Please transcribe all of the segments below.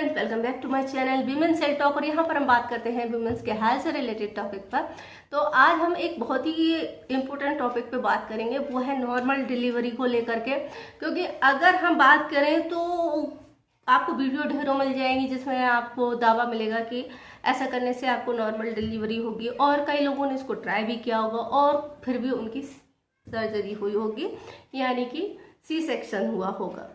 Friends, welcome back to my channel women's health talk. और यहाँ पर हम बात करते हैं वीमेंस के हेल्थ से रिलेटेड टॉपिक पर। तो आज हम एक बहुत ही इम्पोर्टेंट टॉपिक पे बात करेंगे, वो है नॉर्मल डिलीवरी को लेकर के। क्योंकि अगर हम बात करें तो आपको वीडियो ढेरों मिल जाएंगी जिसमें आपको दावा मिलेगा कि ऐसा करने से आपको नॉर्मल डिलीवरी होगी, और कई लोगों ने इसको ट्राई भी किया होगा और फिर भी उनकी सर्जरी हुई होगी, यानी कि सी सेक्शन हुआ होगा।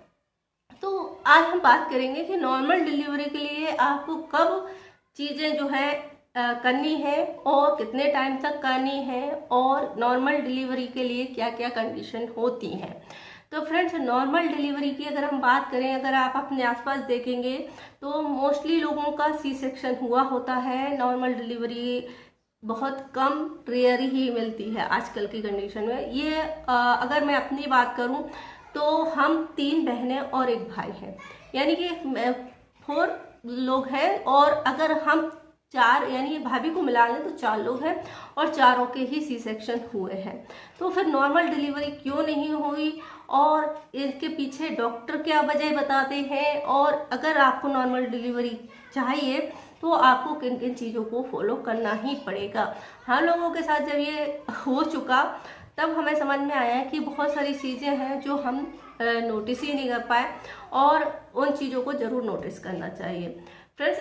तो आज हम बात करेंगे कि नॉर्मल डिलीवरी के लिए आपको कब चीज़ें जो है करनी है और कितने टाइम तक करनी है, और नॉर्मल डिलीवरी के लिए क्या क्या कंडीशन होती हैं। तो फ्रेंड्स, नॉर्मल डिलीवरी की अगर हम बात करें, अगर आप अपने आसपास देखेंगे तो मोस्टली लोगों का सी सेक्शन हुआ होता है। नॉर्मल डिलीवरी बहुत कम रेयर ही मिलती है आजकल की कंडीशन में। ये अगर मैं अपनी बात करूं तो हम 3 बहनें और एक भाई हैं, यानी कि 4 लोग हैं। और अगर हम 4 यानी भाभी को मिला लें तो 4 लोग हैं, और चारों के ही सी सेक्शन हुए हैं। तो फिर नॉर्मल डिलीवरी क्यों नहीं हुई, और इसके पीछे डॉक्टर क्या वजह बताते हैं, और अगर आपको नॉर्मल डिलीवरी चाहिए तो आपको किन किन चीज़ों को फॉलो करना ही पड़ेगा। हम लोगों के साथ जब ये हो चुका तब हमें समझ में आया कि बहुत सारी चीज़ें हैं जो हम नोटिस ही नहीं कर पाए, और उन चीज़ों को ज़रूर नोटिस करना चाहिए। फ्रेंड्स,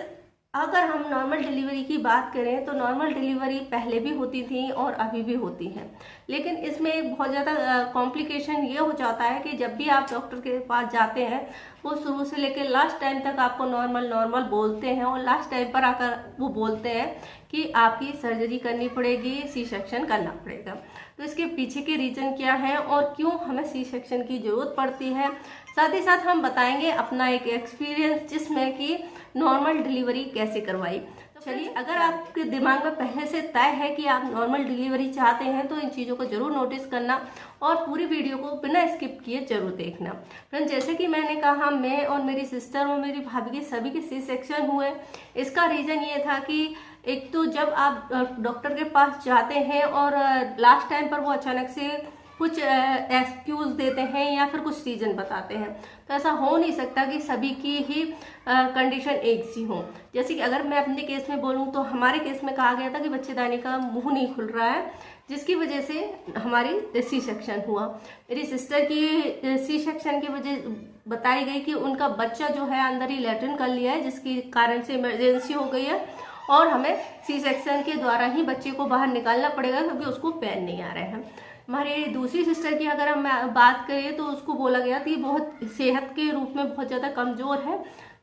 अगर हम नॉर्मल डिलीवरी की बात करें तो नॉर्मल डिलीवरी पहले भी होती थी और अभी भी होती हैं, लेकिन इसमें एक बहुत ज़्यादा कॉम्प्लिकेशन ये हो जाता है कि जब भी आप डॉक्टर के पास जाते हैं वो शुरू से लेकर लास्ट टाइम तक आपको नॉर्मल नॉर्मल बोलते हैं, और लास्ट टाइम पर आकर वो बोलते हैं कि आपकी सर्जरी करनी पड़ेगी, सी सेक्शन करना पड़ेगा। तो इसके पीछे के रीज़न क्या है और क्यों हमें सी सेक्शन की ज़रूरत पड़ती है, साथ ही साथ हम बताएंगे अपना एक एक्सपीरियंस जिसमें कि नॉर्मल डिलीवरी कैसे करवाई। तो चलिए, अगर आपके दिमाग में पहले से तय है कि आप नॉर्मल डिलीवरी चाहते हैं तो इन चीज़ों को जरूर नोटिस करना और पूरी वीडियो को बिना स्किप किए जरूर देखना। फ्रेंड्स, जैसे कि मैंने कहा, मैं और मेरी सिस्टर और मेरी भाभी के सभी के सी सेक्शन हुए। इसका रीज़न ये था कि एक तो जब आप डॉक्टर के पास जाते हैं और लास्ट टाइम पर वो अचानक से कुछ एक्सक्यूज देते हैं या फिर कुछ रीजन बताते हैं, तो ऐसा हो नहीं सकता कि सभी की ही कंडीशन एक सी हो। जैसे कि अगर मैं अपने केस में बोलूं तो हमारे केस में कहा गया था कि बच्चेदानी का मुंह नहीं खुल रहा है, जिसकी वजह से हमारी सी सेक्शन हुआ। मेरी सिस्टर की सी सेक्शन की वजह बताई गई कि उनका बच्चा जो है अंदर ही लैट्रिन कर लिया है, जिसकी कारण से इमरजेंसी हो गई है और हमें सी सेक्शन के द्वारा ही बच्चे को बाहर निकालना पड़ेगा क्योंकि उसको पैन नहीं आ रहे हैं। हमारी दूसरी सिस्टर की अगर हम बात करें तो उसको बोला गया कि बहुत सेहत के रूप में बहुत ज़्यादा कमज़ोर है,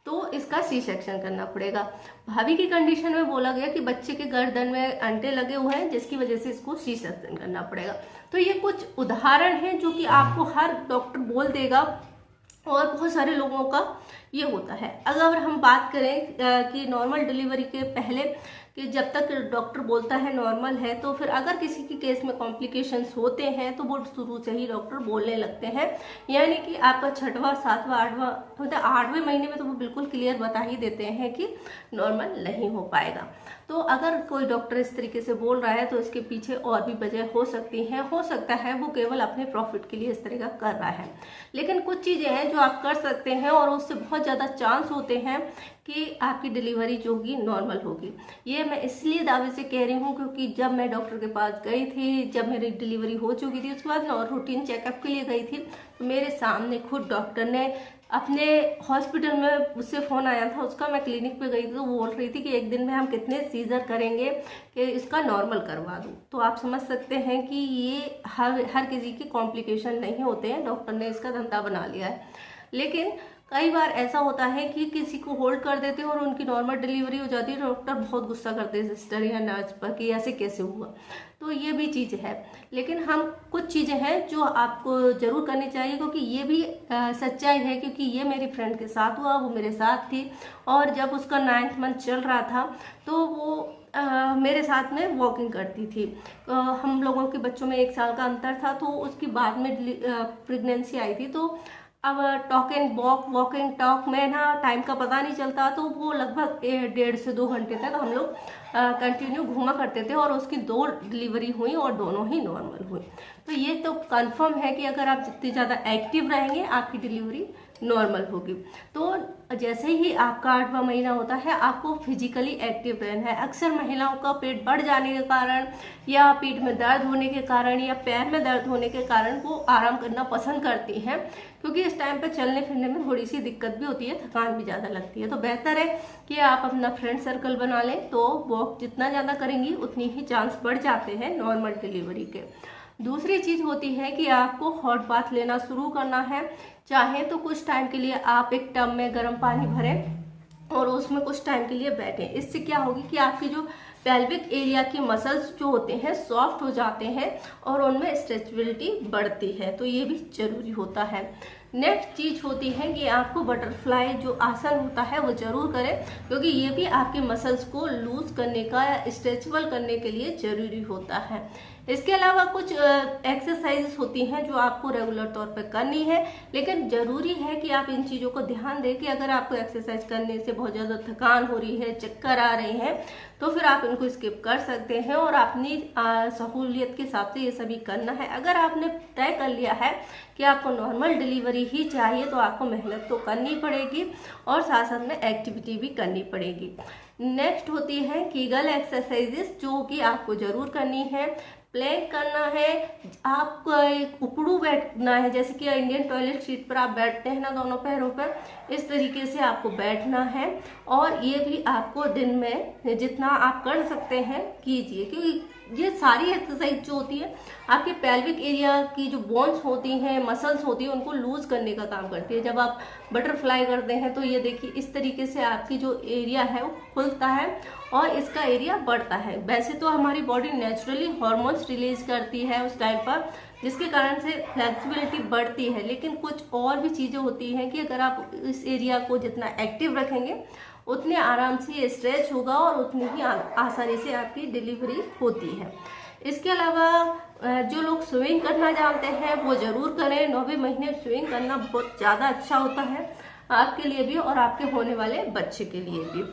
तो इसका सी सेक्शन करना पड़ेगा। भाभी की कंडीशन में बोला गया कि बच्चे के गर्दन में अंटे लगे हुए हैं, जिसकी वजह से इसको सी सेक्शन करना पड़ेगा। तो ये कुछ उदाहरण हैं जो कि आपको हर डॉक्टर बोल देगा, और बहुत सारे लोगों का ये होता है। अगर हम बात करें कि नॉर्मल डिलीवरी के पहले कि जब तक डॉक्टर बोलता है नॉर्मल है, तो फिर अगर किसी की केस में कॉम्प्लिकेशंस होते हैं तो वो शुरू से ही डॉक्टर बोलने लगते हैं, यानी कि आपका 6वां 7वां 8वां मतलब 8वें महीने में तो वो बिल्कुल क्लियर बता ही देते हैं कि नॉर्मल नहीं हो पाएगा। तो अगर कोई डॉक्टर इस तरीके से बोल रहा है तो इसके पीछे और भी वजह हो सकती हैं। हो सकता है वो केवल अपने प्रॉफिट के लिए इस तरह का कर रहा है, लेकिन कुछ चीज़ें हैं जो आप कर सकते हैं और उससे बहुत ज़्यादा चांस होते हैं कि आपकी डिलीवरी जो होगी नॉर्मल होगी। ये मैं इसलिए दावे से कह रही हूँ क्योंकि जब मैं डॉक्टर के पास गई थी, जब मेरी डिलीवरी हो चुकी थी, उसके बाद मैं और रूटीन चेकअप के लिए गई थी, तो मेरे सामने खुद डॉक्टर ने अपने हॉस्पिटल में मुझसे फ़ोन आया था उसका, मैं क्लिनिक पे गई थी, तो वो बोल रही थी कि एक दिन में हम कितने सीजर करेंगे कि इसका नॉर्मल करवा दूँ। तो आप समझ सकते हैं कि ये हर किसी की कॉम्प्लिकेशन नहीं होते हैं, डॉक्टर ने इसका धंधा बना लिया है। लेकिन कई बार ऐसा होता है कि किसी को होल्ड कर देते हैं और उनकी नॉर्मल डिलीवरी हो जाती है, डॉक्टर बहुत गुस्सा करते हैं सिस्टर या नर्स पर कि ऐसे कैसे हुआ। तो ये भी चीज़ है, लेकिन हम कुछ चीज़ें हैं जो आपको ज़रूर करनी चाहिए, क्योंकि ये भी सच्चाई है। क्योंकि ये मेरी फ्रेंड के साथ हुआ, वो मेरे साथ थी, और जब उसका 9th मंथ चल रहा था तो वो मेरे साथ में वॉकिंग करती थी। हम लोगों के बच्चों में 1 साल का अंतर था, तो उसकी बाद में प्रेगनेंसी आई थी। तो अब talk and walk and talk में ना टाइम का पता नहीं चलता, तो वो लगभग 1.5 से 2 घंटे तक हम लोग कंटिन्यू घूमा करते थे, और उसकी 2 डिलीवरी हुई और दोनों ही नॉर्मल हुई। तो ये तो कंफर्म है कि अगर आप जितनी ज़्यादा एक्टिव रहेंगे आपकी डिलीवरी नॉर्मल होगी। तो जैसे ही आपका 8वां महीना होता है आपको फिजिकली एक्टिव रहना है। अक्सर महिलाओं का पेट बढ़ जाने के कारण या पेट में दर्द होने के कारण या पैर में दर्द होने के कारण वो आराम करना पसंद करती हैं, क्योंकि इस टाइम पे चलने फिरने में थोड़ी सी दिक्कत भी होती है, थकान भी ज़्यादा लगती है। तो बेहतर है कि आप अपना फ्रेंड सर्कल बना लें, तो वॉक जितना ज़्यादा करेंगी उतनी ही चांस बढ़ जाते हैं नॉर्मल डिलीवरी के। दूसरी चीज़ होती है कि आपको हॉट बाथ लेना शुरू करना है। चाहे तो कुछ टाइम के लिए आप एक टब में गर्म पानी भरें और उसमें कुछ टाइम के लिए बैठें। इससे क्या होगी कि आपकी जो पेल्विक एरिया की मसल्स जो होते हैं सॉफ्ट हो जाते हैं और उनमें स्ट्रेचेबिलिटी बढ़ती है, तो ये भी जरूरी होता है। नेक्स्ट चीज होती है कि आपको बटरफ्लाई जो आसन होता है वो जरूर करें, क्योंकि ये भी आपके मसल्स को लूज करने का या स्ट्रेचेबल करने के लिए जरूरी होता है। इसके अलावा कुछ एक्सरसाइजेस होती हैं जो आपको रेगुलर तौर पर करनी है, लेकिन जरूरी है कि आप इन चीज़ों को ध्यान दें कि अगर आपको एक्सरसाइज करने से बहुत ज़्यादा थकान हो रही है, चक्कर आ रहे हैं, तो फिर आप इनको स्किप कर सकते हैं और अपनी सहूलियत के हिसाब से ये सभी करना है। अगर आपने तय कर लिया है कि आपको नॉर्मल डिलीवरी ही चाहिए तो आपको मेहनत तो करनी पड़ेगी और साथ साथ में एक्टिविटी भी करनी पड़ेगी। नेक्स्ट होती है कीगल एक्सरसाइजेस, जो कि आपको जरूर करनी है। प्लैंक करना है, आपको एक उकड़ू बैठना है, जैसे कि इंडियन टॉयलेट सीट पर आप बैठते हैं ना दोनों पैरों पर, इस तरीके से आपको बैठना है। और ये भी आपको दिन में जितना आप कर सकते हैं कीजिए, क्योंकि ये सारी एक्सरसाइज जो होती है आपके पेल्विक एरिया की जो बोन्स होती हैं, मसल्स होती हैं, उनको लूज करने का काम करती है। जब आप बटरफ्लाई करते हैं तो ये देखिए इस तरीके से आपकी जो एरिया है वो खुलता है और इसका एरिया बढ़ता है। वैसे तो हमारी बॉडी नेचुरली हार्मोन्स रिलीज करती है उस टाइम पर, जिसके कारण से फ्लेक्सिबिलिटी बढ़ती है, लेकिन कुछ और भी चीज़ें होती हैं कि अगर आप इस एरिया को जितना एक्टिव रखेंगे उतने आराम से ये स्ट्रेच होगा और उतनी ही आसानी से आपकी डिलीवरी होती है। इसके अलावा जो लोग स्विमिंग करना जानते हैं वो जरूर करें। 9वें महीने स्विमिंग करना बहुत ज़्यादा अच्छा होता है आपके लिए भी और आपके होने वाले बच्चे के लिए भी।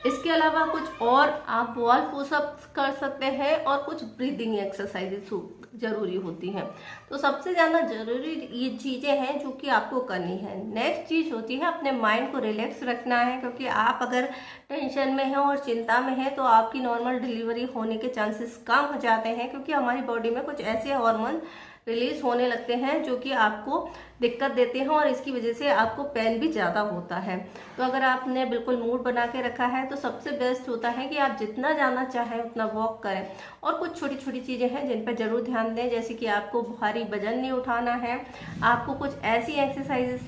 इसके अलावा कुछ और आप वॉल पुशअप्स कर सकते हैं और कुछ ब्रीदिंग एक्सरसाइजेस जरूरी होती हैं। तो सबसे ज़्यादा जरूरी ये चीज़ें हैं जो कि आपको करनी है। नेक्स्ट चीज़ होती है अपने माइंड को रिलैक्स रखना है, क्योंकि आप अगर टेंशन में हैं और चिंता में हैं तो आपकी नॉर्मल डिलीवरी होने के चांसेस कम हो जाते हैं, क्योंकि हमारी बॉडी में कुछ ऐसे हार्मोन रिलीज होने लगते हैं जो कि आपको दिक्कत देते हैं और इसकी वजह से आपको पेन भी ज़्यादा होता है। तो अगर आपने बिल्कुल मूड बना के रखा है तो सबसे बेस्ट होता है कि आप जितना जाना चाहें उतना वॉक करें। और कुछ छोटी छोटी चीज़ें हैं जिन पर जरूर ध्यान दें, जैसे कि आपको भारी वजन नहीं उठाना है, आपको कुछ ऐसी एक्सरसाइज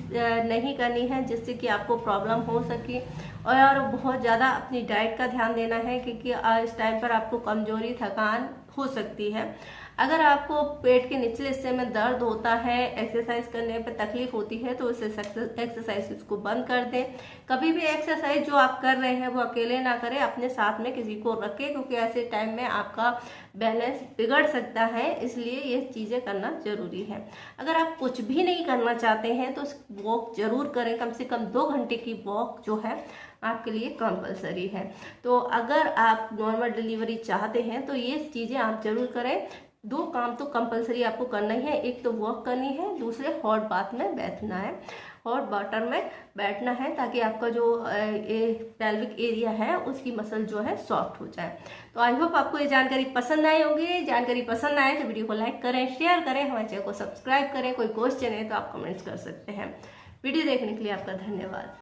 नहीं करनी है जिससे कि आपको प्रॉब्लम हो सके, और बहुत ज़्यादा अपनी डाइट का ध्यान देना है, क्योंकि इस टाइम पर आपको कमजोरी थकान हो सकती है। अगर आपको पेट के निचले हिस्से में दर्द होता है, एक्सरसाइज करने पे तकलीफ होती है, तो उस एक्सरसाइज को बंद कर दें। कभी भी एक्सरसाइज जो आप कर रहे हैं वो अकेले ना करें, अपने साथ में किसी को रखें, क्योंकि ऐसे टाइम में आपका बैलेंस बिगड़ सकता है, इसलिए ये चीज़ें करना जरूरी है। अगर आप कुछ भी नहीं करना चाहते हैं तो वॉक जरूर करें, कम से कम 2 घंटे की वॉक जो है आपके लिए कंपलसरी है। तो अगर आप नॉर्मल डिलीवरी चाहते हैं तो ये चीज़ें आप जरूर करें। 2 काम तो कंपलसरी आपको करना ही है, एक तो वॉक करनी है, दूसरे हॉट बाथ में बैठना है, हॉट वाटर में बैठना है, ताकि आपका जो पेल्विक एरिया है उसकी मसल जो है सॉफ्ट हो जाए। तो आई होप आपको ये जानकारी पसंद आई होगी। जानकारी पसंद आए तो वीडियो को लाइक करें, शेयर करें, हमारे चैनल को सब्सक्राइब करें। कोई क्वेश्चन है तो आप कमेंट्स कर सकते हैं। वीडियो देखने के लिए आपका धन्यवाद।